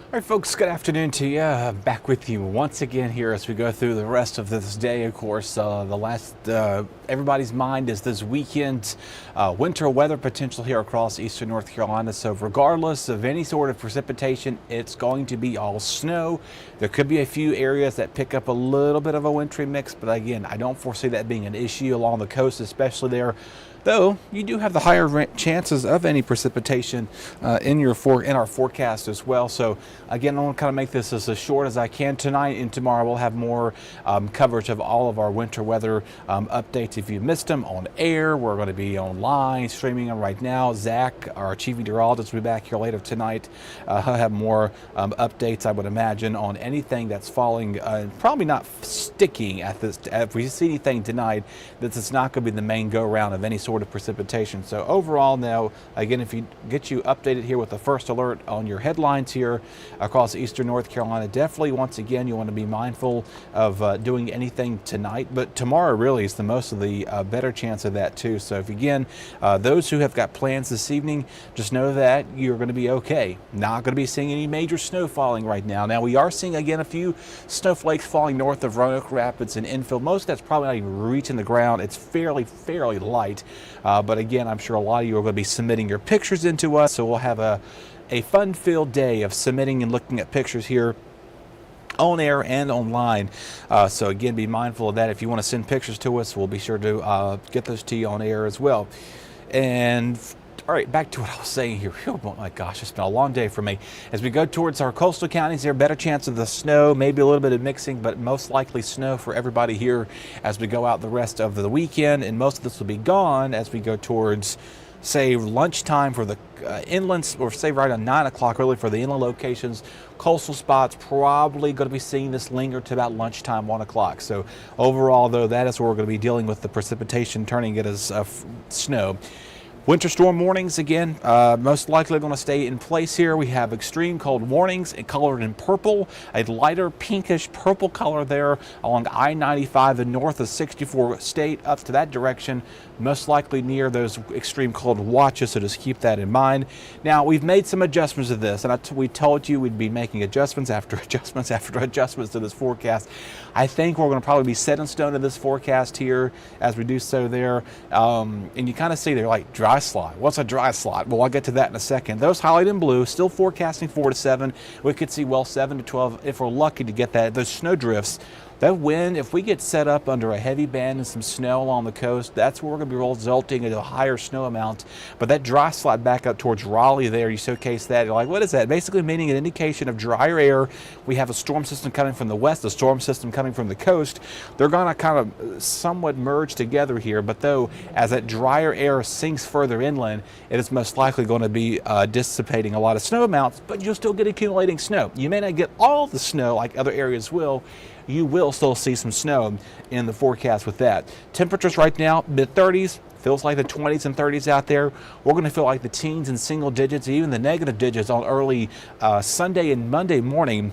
All right, folks, good afternoon to you. Back with you once again here as we go through the rest of this day. Of course, everybody's mind is this weekend winter weather potential here across eastern North Carolina. So regardless of any sort of precipitation, it's going to be all snow. There could be a few areas that pick up a little bit of a wintry mix, but again, I don't foresee that being an issue along the coast, especially there. Though you do have the higher chances of any precipitation in our forecast as well. So again, I want to kind of make this as short as I can. Tonight and tomorrow we'll have more coverage of all of our winter weather updates. If you missed them on air, we're going to be online streaming them right now. Zach, our chief meteorologist, will be back here later tonight. He'll have more updates, I would imagine, on anything that's falling, probably not sticking at this. If we see anything tonight, this is not going to be the main go round of any sort of precipitation. So overall now, again, if you get you updated here with the first alert on your headlines here across eastern North Carolina, definitely once again you want to be mindful of doing anything tonight, but tomorrow really is the most of the better chance of that too. So if again, those who have got plans this evening, just know that you're going to be okay. Not going to be seeing any major snow falling right now. Now we are seeing again a few snowflakes falling north of Roanoke Rapids and infill. Most of that's probably not even reaching the ground. It's fairly light. But again, I'm sure a lot of you are going to be submitting your pictures into us, so we'll have a fun-filled day of submitting and looking at pictures here on air and online. So again, be mindful of that. If you want to send pictures to us, we'll be sure to get those to you on air as well. And all right, back to what I was saying here. Oh my gosh, it's been a long day for me. As we go towards our coastal counties, there are better chance of the snow, maybe a little bit of mixing, but most likely snow for everybody here as we go out the rest of the weekend. And most of this will be gone as we go towards, say, lunchtime for the inland, or say right on 9 o'clock really for the inland locations. Coastal spots probably going to be seeing this linger to about lunchtime, 1 o'clock. So overall, though, that is where we're going to be dealing with the precipitation, turning it as snow. Winter storm warnings, again, most likely going to stay in place here. We have extreme cold warnings colored in purple, a lighter pinkish purple color there along I-95 and north of 64 State up to that direction, most likely near those extreme cold watches, so just keep that in mind. Now, we've made some adjustments to this, and we told you we'd be making adjustments after adjustments after adjustments to this forecast. I think we're going to probably be set in stone in this forecast here as we do so there. And you kind of see they're like dry slot. What's a dry slot? Well, I'll get to that in a second. Those highlighted in blue, still forecasting 4 to 7. We could see, well, 7 to 12 if we're lucky to get that. Those snow drifts. That wind, if we get set up under a heavy band and some snow along the coast, that's where we're going to be resulting in a higher snow amount. But that dry slot back up towards Raleigh there, you showcase that. You're like, what is that? Basically meaning an indication of drier air. We have a storm system coming from the west, a storm system coming from the coast. They're going to kind of somewhat merge together here. But though, as that drier air sinks further inland, it is most likely going to be dissipating a lot of snow amounts, but you'll still get accumulating snow. You may not get all the snow like other areas will. You will still see some snow in the forecast with that. Temperatures right now, mid-30s. Feels like the 20s and 30s out there. We're going to feel like the teens and single digits, even the negative digits on early Sunday and Monday morning.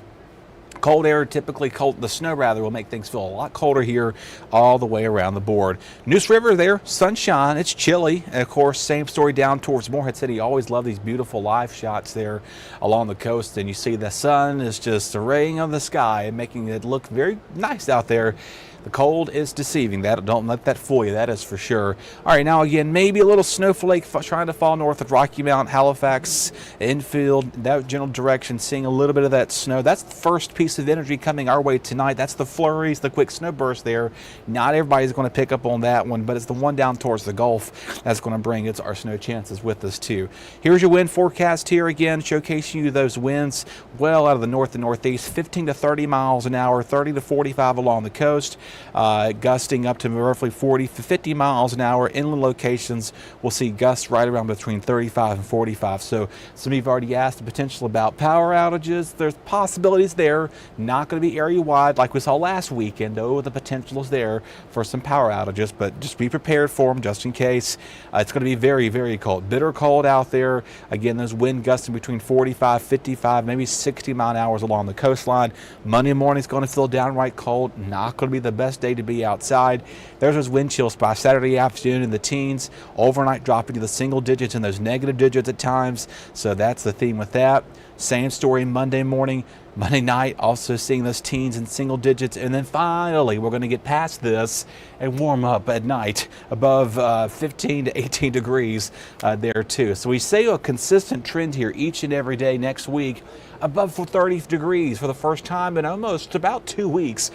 Cold air, typically cold, the snow rather, will make things feel a lot colder here all the way around the board. Neuse River there, sunshine, it's chilly. And of course, same story down towards Morehead City. Always love these beautiful live shots there along the coast. And you see the sun is just raying on the sky and making it look very nice out there. The cold is deceiving. Don't let that fool you, that is for sure. All right, now again, maybe a little snowflake trying to fall north of Rocky Mount, Halifax, infield, that general direction, seeing a little bit of that snow. That's the first piece of energy coming our way tonight. That's the flurries, the quick snow burst there. Not everybody's going to pick up on that one, but it's the one down towards the Gulf that's going to bring our snow chances with us too. Here's your wind forecast here again, showcasing you those winds well out of the north and northeast, 15 to 30 miles an hour, 30 to 45 along the coast. Gusting up to roughly 40 to 50 miles an hour. Inland locations will see gusts right around between 35 and 45. So some of you have already asked the potential about power outages. There's possibilities there. Not going to be area-wide like we saw last weekend, though the potential is there for some power outages, but just be prepared for them just in case. It's going to be very, very cold. Bitter cold out there. Again, those wind gusting between 45, 55, maybe 60 mile an hour along the coastline. Monday morning is going to feel downright cold. Not going to be the best day to be outside. There's those wind chills by Saturday afternoon in the teens, overnight dropping to the single digits and those negative digits at times. So that's the theme with that. Same story Monday morning. Monday night, also seeing those teens in single digits. And then finally, we're going to get past this and warm up at night above 15 to 18 degrees there too. So we see a consistent trend here each and every day next week above 30 degrees for the first time in almost about 2 weeks.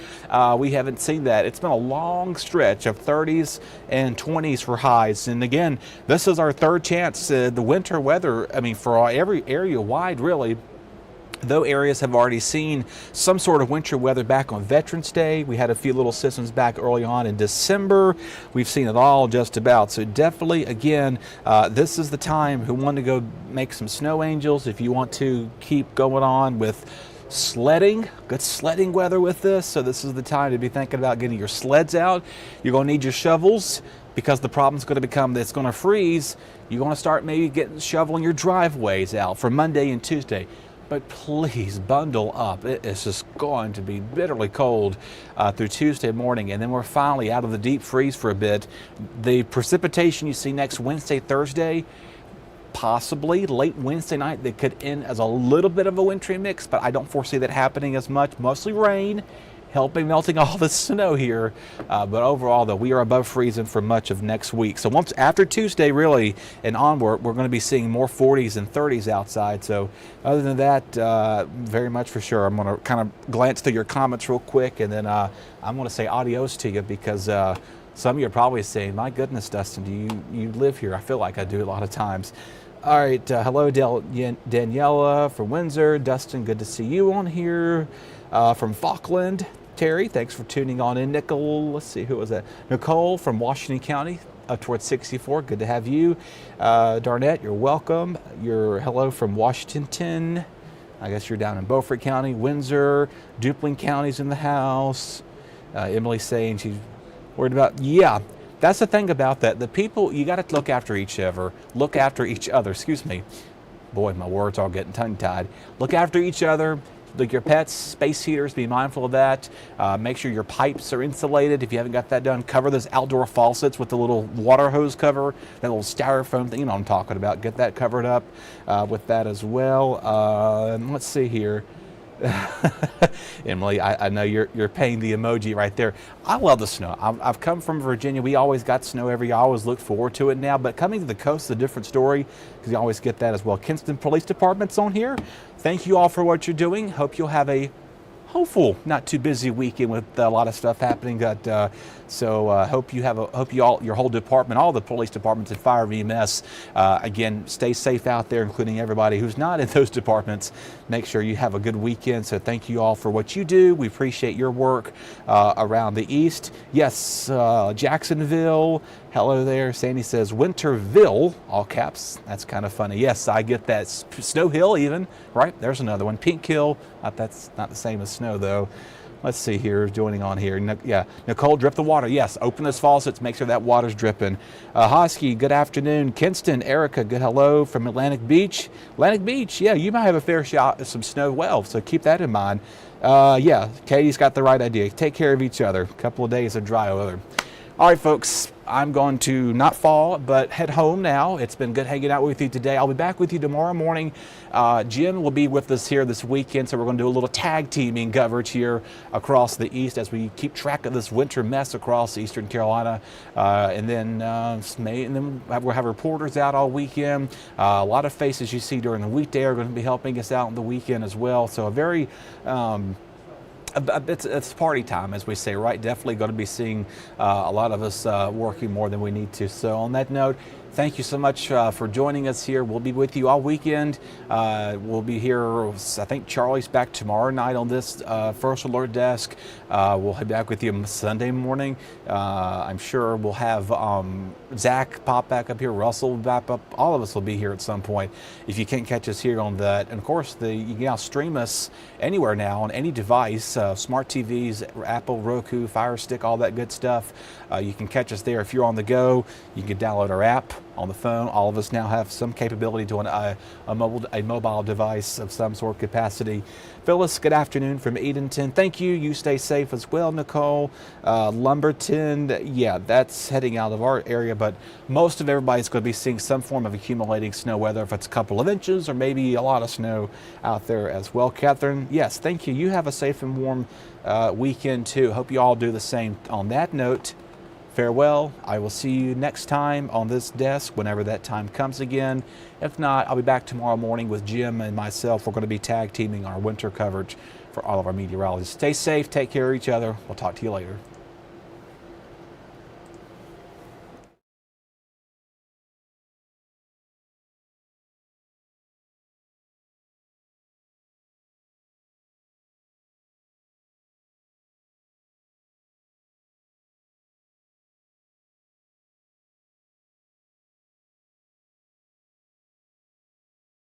We haven't seen that. It's been a long stretch of 30s and 20s for highs. And again, this is our third chance. The winter weather, I mean, for every area wide, really. Though areas have already seen some sort of winter weather back on Veterans Day. We had a few little systems back early on in December. We've seen it all just about. So definitely, again, this is the time who want to go make some snow angels. If you want to keep going on with sledding, good sledding weather with this. So this is the time to be thinking about getting your sleds out. You're going to need your shovels because the problem's going to become that it's going to freeze. You're going to start maybe shoveling your driveways out for Monday and Tuesday. But please bundle up. It is just going to be bitterly cold through Tuesday morning. And then we're finally out of the deep freeze for a bit. The precipitation you see next Wednesday, Thursday, possibly late Wednesday night, that could end as a little bit of a wintry mix, but I don't foresee that happening as much. Mostly rain, helping melting all the snow here. But overall, though, we are above freezing for much of next week. So once after Tuesday, really, and onward, we're going to be seeing more 40s and 30s outside. So other than that, very much for sure. I'm going to kind of glance through your comments real quick, and then I'm going to say adios to you because some of you are probably saying, my goodness, Dustin, do you live here? I feel like I do a lot of times. All right, hello, Daniela from Windsor. Dustin, good to see you on here. From Falkland, Terry, thanks for tuning on in. Let's see, who was that? Nicole from Washington County, up towards 64. Good to have you. Darnett, you're welcome. Hello from Washington. I guess you're down in Beaufort County, Windsor, Duplin County's in the house. Emily saying she's worried about, yeah, that's the thing about that. The people, you got to look after each other, excuse me. Boy, my words all getting tongue-tied. Look after each other. Like your pets, space heaters, be mindful of that. Make sure your pipes are insulated. If you haven't got that done, cover those outdoor faucets with the little water hose cover, that little styrofoam thing, you know what I'm talking about. Get that covered up with that as well. Let's see here. Emily, I know you're paying the emoji right there. I love the snow. I've come from Virginia. We always got snow every year. I always look forward to it now. But coming to the coast is a different story because you always get that as well. Kinston Police Department's on here. Thank you all for what you're doing. Hope you'll have a hopeful, not too busy weekend with a lot of stuff happening. Hope your whole department, all the police departments and fire EMS, again, stay safe out there, including everybody who's not in those departments. Make sure you have a good weekend. So thank you all for what you do. We appreciate your work around the East. Yes, Jacksonville. Hello there. Sandy says Winterville, all caps. That's kind of funny. Yes, I get that. Snow Hill even, right? There's another one. Pink Hill. That's not the same as snow though. Let's see here, joining on here. Yeah, Nicole, drip the water. Yes, open those faucets, make sure that water's dripping. Hosky, good afternoon. Kinston, Erica, good hello from Atlantic Beach. Atlantic Beach, yeah, you might have a fair shot of some snow well, so keep that in mind. Yeah, Katie's got the right idea. Take care of each other. A couple of days of dry weather. All right, folks, I'm going to not fall, but head home now. It's been good hanging out with you today. I'll be back with you tomorrow morning. Jim will be with us here this weekend, so we're going to do a little tag teaming coverage here across the East as we keep track of this winter mess across Eastern Carolina. And then we'll have reporters out all weekend. A lot of faces you see during the weekday are going to be helping us out on the weekend as well. So a very it's party time, as we say, right? Definitely going to be seeing a lot of us working more than we need to. So on that note, thank you so much for joining us here. We'll be with you all weekend. We'll be here, I think Charlie's back tomorrow night on this First Alert desk. We'll be back with you Sunday morning. I'm sure we'll have Zach pop back up here, Russell back up. All of us will be here at some point if you can't catch us here on that. And of course, you can now stream us anywhere now on any device, smart TVs, Apple, Roku, Fire Stick, all that good stuff. You can catch us there. If you're on the go, you can download our app on the phone. All of us now have some capability to a mobile device of some sort of capacity. Phyllis, good afternoon from Edenton. Thank you. You stay safe as well, Nicole. Lumberton, yeah, that's heading out of our area, but most of everybody's going to be seeing some form of accumulating snow, whether if it's a couple of inches or maybe a lot of snow out there as well. Catherine, yes, thank you. You have a safe and warm weekend too. Hope you all do the same. On that note, farewell. I will see you next time on this desk whenever that time comes again. If not, I'll be back tomorrow morning with Jim and myself. We're going to be tag teaming our winter coverage for all of our meteorologists. Stay safe, take care of each other. We'll talk to you later.